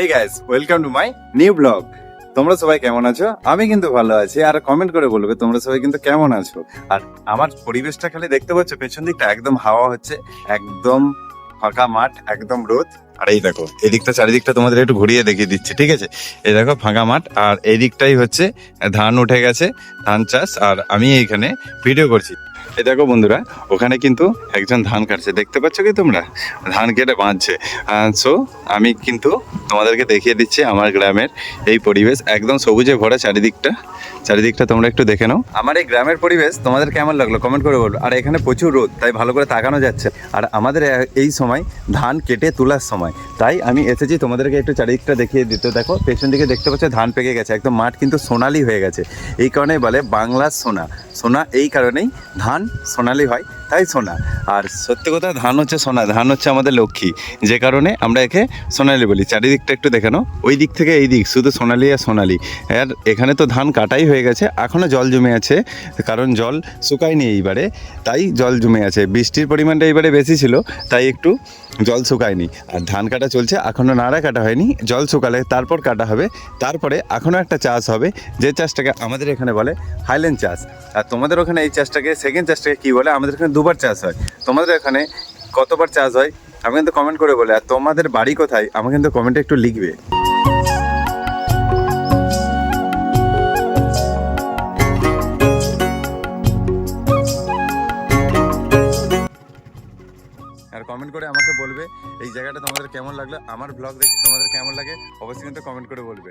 Hey guys, welcome to my new blog. তোমরা সবাই কেমন আছো? আমি কিন্তু ভালো আছি। আর কমেন্ট করে বলবে তোমরা সবাই কিন্তু কেমন আছো। আর আমার পরিবেশটা খালি দেখতে পাচ্ছ, পেছন দিকটা একদম হাওয়া হচ্ছে, একদম ফাঁকা মাঠ, একদম রোদ। আর এই দেখো, এই দিকটা চারিদিকটা তোমাদের একটু ঘুরিয়ে দেখিয়ে দিচ্ছি, ঠিক আছে? এই দেখো ফাঁকা মাঠ, আর এই দিকটাই হচ্ছে ধান উঠে গেছে, ধান চাষ। আর আমি এইখানে ভিডিও করছি। এই দেখো বন্ধুরা, ওখানে কিন্তু একজন ধান কাটছে, দেখতে পাচ্ছ কি তোমরা? ধান কেটে বাঁধছে। সো আমি কিন্তু তোমাদেরকে দেখিয়ে দিচ্ছি আমার গ্রামের এই পরিবেশ, একদম সবুজে ভরা চারিদিকটা তোমরা একটু দেখে নাও। আমার এই গ্রামের পরিবেশ তোমাদের কেমন লাগলো কমেন্ট করে বলবো। আর এখানে প্রচুর রোদ, তাই ভালো করে তাকানো যাচ্ছে। আর আমাদের এই সময় ধান কেটে তোলার সময়, তাই আমি এসেছি তোমাদেরকে একটু চারিদিকটা দেখিয়ে দিতে। দেখো পেছন দিকে দেখতে পাচ্ছ ধান পেকে গেছে, একদম মাঠ কিন্তু সোনালি হয়ে গেছে। এই কারণেই বলে বাংলার সোনা। সোনা এই কারণেই, ধান সোনালি হয় তাই সোনা। আর সত্যি কথা, ধান হচ্ছে সোনা, ধান হচ্ছে আমাদের লক্ষ্মী, যে কারণে আমরা একে সোনালি বলি। চারিদিকটা একটু দেখে নাও, ওই দিক থেকে এই দিক শুধু সোনালি আর সোনালি। আর এখানে তো ধান কাটাই হয়ে গেছে, এখনও জল জমে আছে, কারণ জল শুকায়নি এইবারে, তাই জল জমে আছে। বৃষ্টির পরিমাণটা এইবারে বেশি ছিল, তাই একটু জল শুকায়নি। আর ধান কাটা চলছে, এখনও নাড়া কাটা হয়নি, জল শুকালে তারপর কাটা হবে। তারপরে এখনও একটা চাষ হবে, যে চাষটাকে আমাদের এখানে বলে হাইল্যান্ড চাষ। আর তোমাদের ওখানে এই চাষটাকে, সেকেন্ড চাষটাকে কী বলে? আমাদের এখানে দুবার চাষ হয়। তোমাদের এখানে কতবার চাষ হয় আমি কিন্তু কমেন্ট করে বলে। আর তোমাদের বাড়ি কোথায় আমাকে কিন্তু কমেন্টে একটু লিখবে। আর কমেন্ট করে আমাকে বলবে এই জায়গাটা তোমাদের কেমন লাগলো, আমার ব্লগ দেখতে তোমাদের কেমন লাগে, অবশ্যই কিন্তু কমেন্ট করে বলবে।